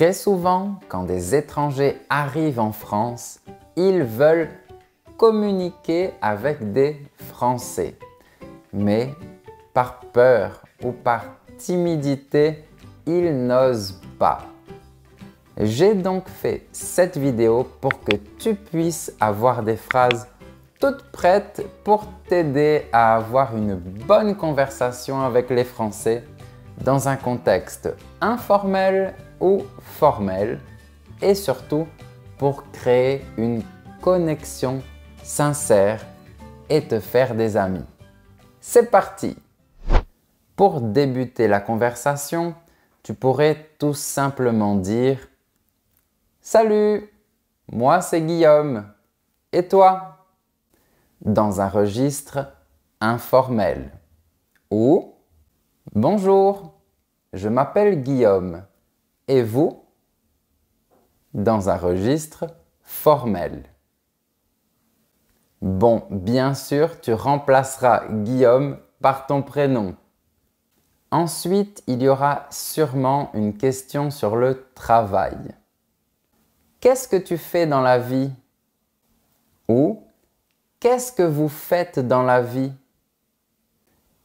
Très souvent, quand des étrangers arrivent en France, ils veulent communiquer avec des Français. Mais par peur ou par timidité, ils n'osent pas. J'ai donc fait cette vidéo pour que tu puisses avoir des phrases toutes prêtes pour t'aider à avoir une bonne conversation avec les Français dans un contexte informel ou formel et surtout pour créer une connexion sincère et te faire des amis. C'est parti! Pour débuter la conversation, tu pourrais tout simplement dire « Salut, moi c'est Guillaume, et toi ?» dans un registre informel. Ou « Bonjour, je m'appelle Guillaume, et vous ?» dans un registre formel. Bon, bien sûr, tu remplaceras Guillaume par ton prénom. Ensuite, il y aura sûrement une question sur le travail. Qu'est-ce que tu fais dans la vie? Ou qu'est-ce que vous faites dans la vie?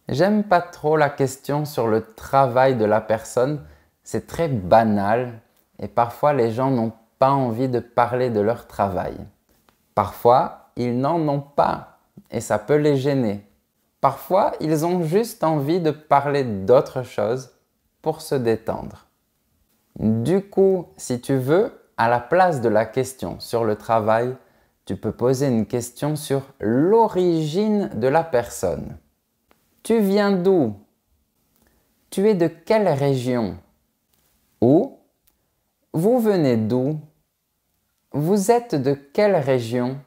J'aime pas trop la question sur le travail de la personne, c'est très banal et parfois les gens n'ont pas envie de parler de leur travail. Parfois, ils n'en ont pas et ça peut les gêner. Parfois, ils ont juste envie de parler d'autre chose pour se détendre. Du coup, si tu veux, à la place de la question sur le travail, tu peux poser une question sur l'origine de la personne. Tu viens d'où? Tu es de quelle région? Ou vous venez d'où? Vous êtes de quelle région?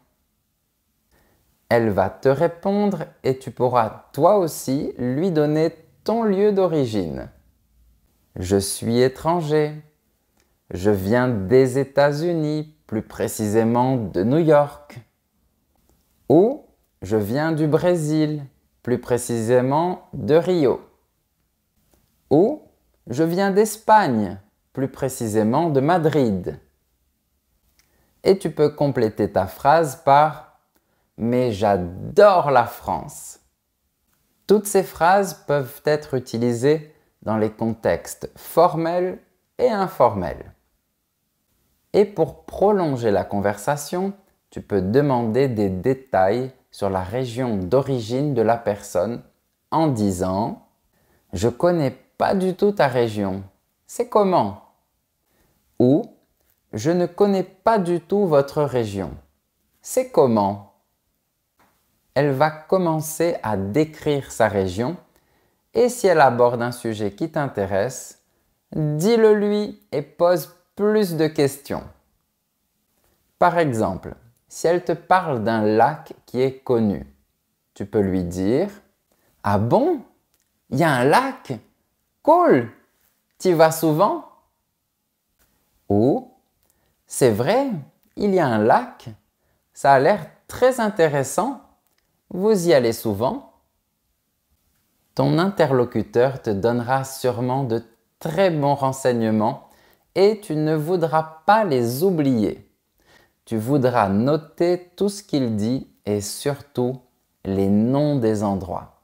Elle va te répondre et tu pourras toi aussi lui donner ton lieu d'origine. Je suis étranger. Je viens des États-Unis, plus précisément de New York. Ou je viens du Brésil, plus précisément de Rio. Ou je viens d'Espagne, plus précisément de Madrid. Et tu peux compléter ta phrase par « Mais j'adore la France ». Toutes ces phrases peuvent être utilisées dans les contextes formels et informels. Et pour prolonger la conversation, tu peux demander des détails sur la région d'origine de la personne en disant « Je connais pas du tout ta région, c'est comment ?» ou « Je ne connais pas du tout votre région, c'est comment ?» Elle va commencer à décrire sa région et si elle aborde un sujet qui t'intéresse, dis-le lui et pose plus de questions. Par exemple, si elle te parle d'un lac qui est connu, tu peux lui dire « Ah bon? Il y a un lac? Cool! T'y vas souvent? » Ou « C'est vrai, il y a un lac? Ça a l'air très intéressant. Vous y allez souvent? » Ton interlocuteur te donnera sûrement de très bons renseignements et tu ne voudras pas les oublier. Tu voudras noter tout ce qu'il dit et surtout les noms des endroits.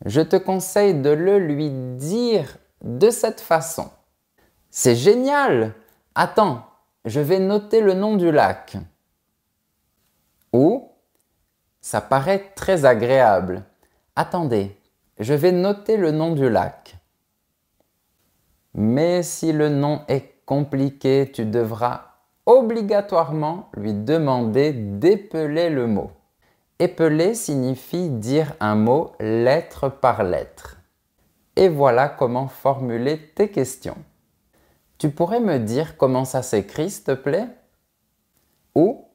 Je te conseille de le lui dire de cette façon. « C'est génial! Attends, je vais noter le nom du lac. » Ou « Ça paraît très agréable. Attendez, je vais noter le nom du lac. » Mais si le nom est compliqué, tu devras obligatoirement lui demander d'épeler le mot. Épeler signifie dire un mot lettre par lettre. Et voilà comment formuler tes questions. Tu pourrais me dire comment ça s'écrit, s'il te plaît? Ou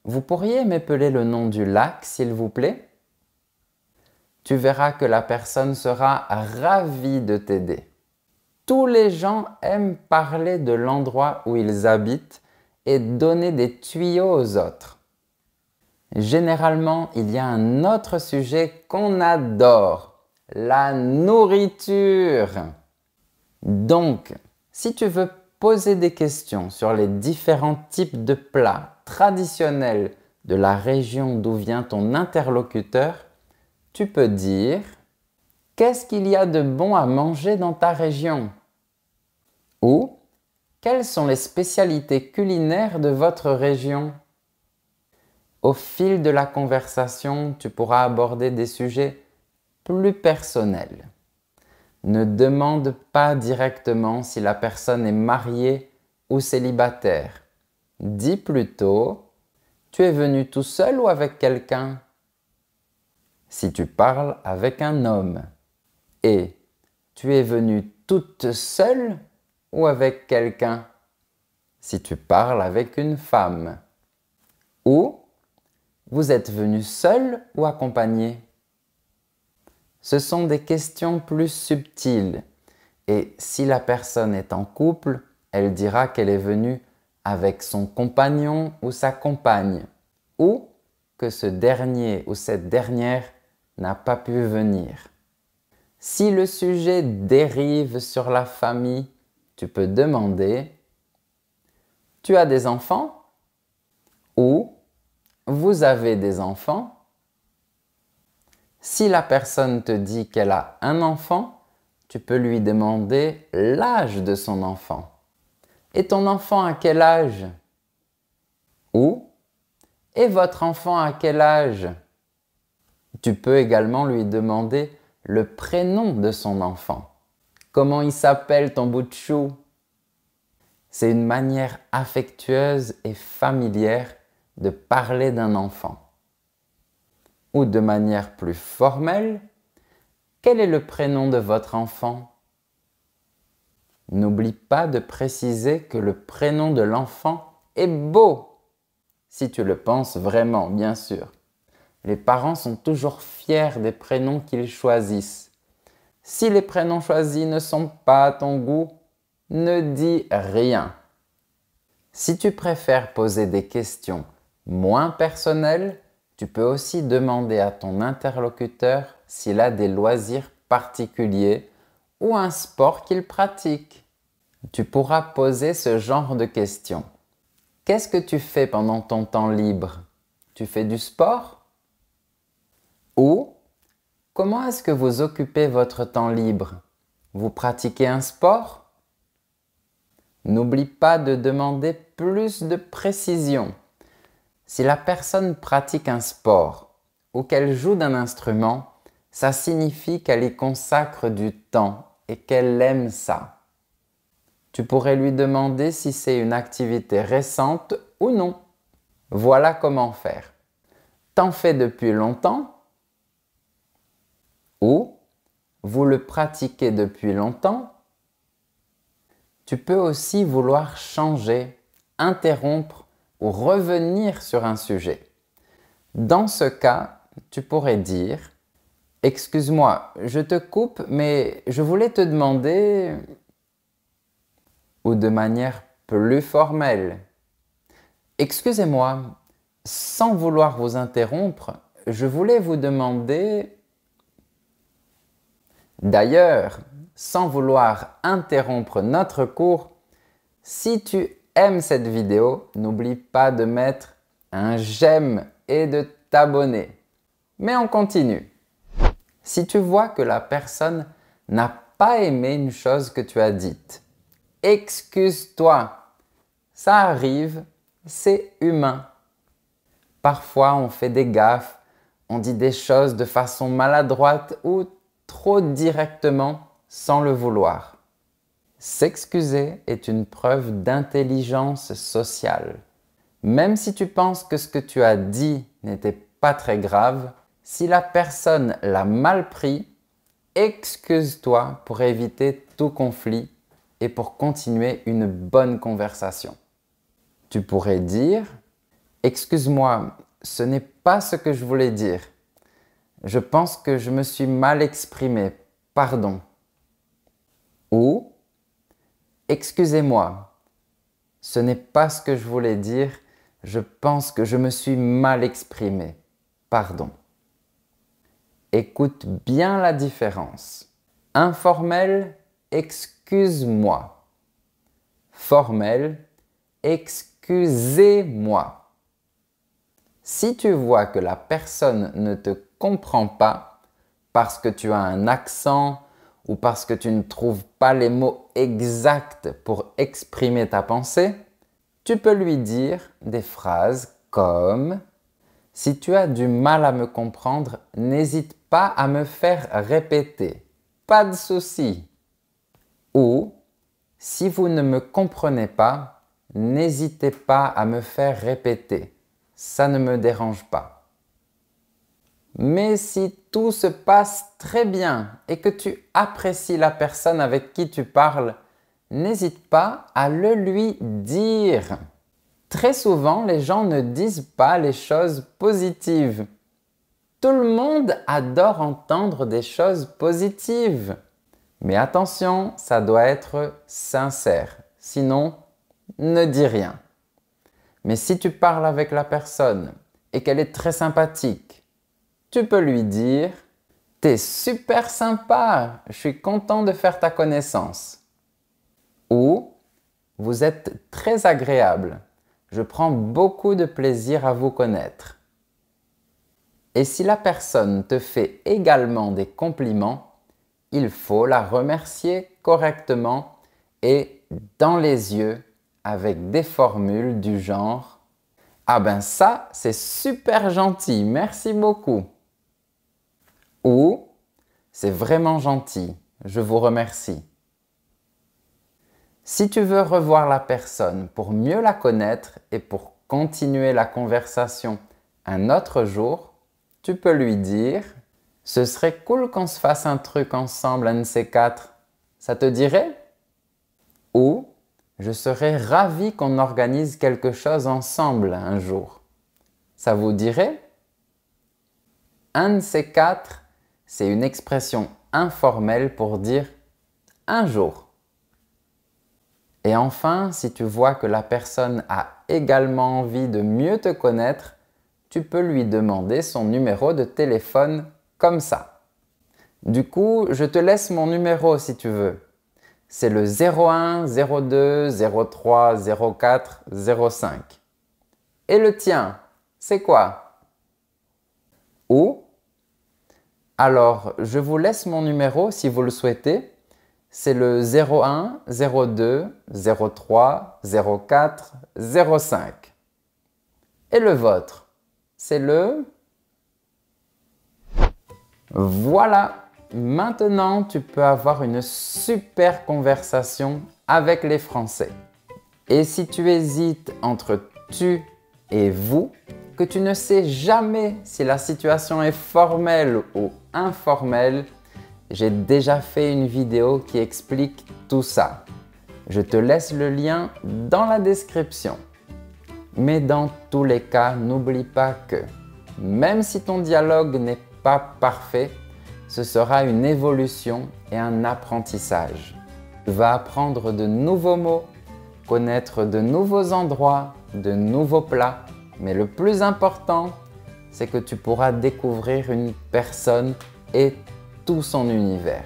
vous pourriez m'épeler le nom du lac, s'il vous plaît? Tu verras que la personne sera ravie de t'aider. Tous les gens aiment parler de l'endroit où ils habitent et donner des tuyaux aux autres. Généralement, il y a un autre sujet qu'on adore, la nourriture. Donc, si tu veux poser des questions sur les différents types de plats traditionnels de la région d'où vient ton interlocuteur, tu peux dire « Qu'est-ce qu'il y a de bon à manger dans ta région ?» ou « Quelles sont les spécialités culinaires de votre région ?» Au fil de la conversation, tu pourras aborder des sujets plus personnels. Ne demande pas directement si la personne est mariée ou célibataire. Dis plutôt « Tu es venu tout seul ou avec quelqu'un ?» si tu parles avec un homme. Et « Tu es venue toute seule ou avec quelqu'un ?» si tu parles avec une femme. Ou « Vous êtes venu seul ou accompagné ?» Ce sont des questions plus subtiles et si la personne est en couple, elle dira qu'elle est venue avec son compagnon ou sa compagne ou que ce dernier ou cette dernière n'a pas pu venir. Si le sujet dérive sur la famille, tu peux demander « Tu as des enfants ?» ou « Vous avez des enfants ?» Si la personne te dit qu'elle a un enfant, tu peux lui demander l'âge de son enfant. Et ton enfant à quel âge? Ou et votre enfant à quel âge? Tu peux également lui demander le prénom de son enfant. Comment il s'appelle ton bout de chou? C'est une manière affectueuse et familière de parler d'un enfant. Ou de manière plus formelle, quel est le prénom de votre enfant? N'oublie pas de préciser que le prénom de l'enfant est beau, si tu le penses vraiment, bien sûr. Les parents sont toujours fiers des prénoms qu'ils choisissent. Si les prénoms choisis ne sont pas à ton goût, ne dis rien. Si tu préfères poser des questions moins personnelles, tu peux aussi demander à ton interlocuteur s'il a des loisirs particuliers ou un sport qu'il pratique. Tu pourras poser ce genre de questions. Qu'est-ce que tu fais pendant ton temps libre? Tu fais du sport? Ou comment est-ce que vous occupez votre temps libre? Vous pratiquez un sport? N'oublie pas de demander plus de précision. Si la personne pratique un sport ou qu'elle joue d'un instrument, ça signifie qu'elle y consacre du temps et qu'elle aime ça. Tu pourrais lui demander si c'est une activité récente ou non. Voilà comment faire. T'en fais depuis longtemps? Ou vous le pratiquez depuis longtemps? Tu peux aussi vouloir changer, interrompre ou revenir sur un sujet. Dans ce cas, tu pourrais dire « Excuse-moi, je te coupe, mais je voulais te demander… » ou de manière plus formelle. « Excusez-moi, sans vouloir vous interrompre, je voulais vous demander… » D'ailleurs, sans vouloir interrompre notre cours, si tu aimes cette vidéo, n'oublie pas de mettre un j'aime et de t'abonner. Mais on continue. Si tu vois que la personne n'a pas aimé une chose que tu as dite, excuse-toi. Ça arrive, c'est humain. Parfois, on fait des gaffes, on dit des choses de façon maladroite ou trop directement sans le vouloir. S'excuser est une preuve d'intelligence sociale. Même si tu penses que ce que tu as dit n'était pas très grave, si la personne l'a mal pris, excuse-toi pour éviter tout conflit et pour continuer une bonne conversation. Tu pourrais dire « Excuse-moi, ce n'est pas ce que je voulais dire. Je pense que je me suis mal exprimé, pardon. » Ou « Excusez-moi, ce n'est pas ce que je voulais dire, je pense que je me suis mal exprimé, pardon. » Écoute bien la différence. Informel, excuse-moi. formel, excusez-moi. Si tu vois que la personne ne te comprend pas parce que tu as un accent ou parce que tu ne trouves pas les mots exacts pour exprimer ta pensée, tu peux lui dire des phrases comme « Si tu as du mal à me comprendre, n'hésite pas à me faire répéter. Pas de souci. » Ou « Si vous ne me comprenez pas, n'hésitez pas à me faire répéter. Ça ne me dérange pas. » Mais si tout se passe très bien et que tu apprécies la personne avec qui tu parles, n'hésite pas à le lui dire. Très souvent, les gens ne disent pas les choses positives. Tout le monde adore entendre des choses positives. Mais attention, ça doit être sincère. Sinon, ne dis rien. Mais si tu parles avec la personne et qu'elle est très sympathique, tu peux lui dire « T'es super sympa, je suis content de faire ta connaissance. » Ou « Vous êtes très agréable, je prends beaucoup de plaisir à vous connaître. » Et si la personne te fait également des compliments, il faut la remercier correctement et dans les yeux avec des formules du genre « Ah ben ça, c'est super gentil, merci beaucoup » ou « C'est vraiment gentil, je vous remercie ». Si tu veux revoir la personne pour mieux la connaître et pour continuer la conversation un autre jour, tu peux lui dire « Ce serait cool qu'on se fasse un truc ensemble, un de ces quatre. Ça te dirait ?» Ou « Je serais ravi qu'on organise quelque chose ensemble un jour. Ça vous dirait ?» Un de ces quatre, c'est une expression informelle pour dire « un jour ». Et enfin, si tu vois que la personne a également envie de mieux te connaître, tu peux lui demander son numéro de téléphone comme ça. Du coup, je te laisse mon numéro si tu veux. C'est le 01 02 03 04 05. Et le tien, c'est quoi? Ou, alors, je vous laisse mon numéro si vous le souhaitez. C'est le 01 02 03 04 05. Et le vôtre, c'est le... Voilà! Maintenant, tu peux avoir une super conversation avec les Français. Et si tu hésites entre tu et vous, que tu ne sais jamais si la situation est formelle ou informelle, j'ai déjà fait une vidéo qui explique tout ça. Je te laisse le lien dans la description. Mais dans tous les cas, n'oublie pas que même si ton dialogue n'est pas parfait, ce sera une évolution et un apprentissage. Tu vas apprendre de nouveaux mots, connaître de nouveaux endroits, de nouveaux plats, mais le plus important, c'est que tu pourras découvrir une personne et tout son univers.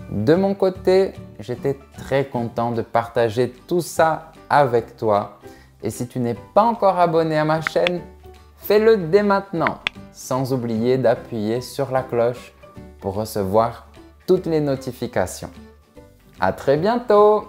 De mon côté, j'étais très content de partager tout ça avec toi. Et si tu n'es pas encore abonné à ma chaîne, fais-le dès maintenant, sans oublier d'appuyer sur la cloche pour recevoir toutes les notifications. À très bientôt!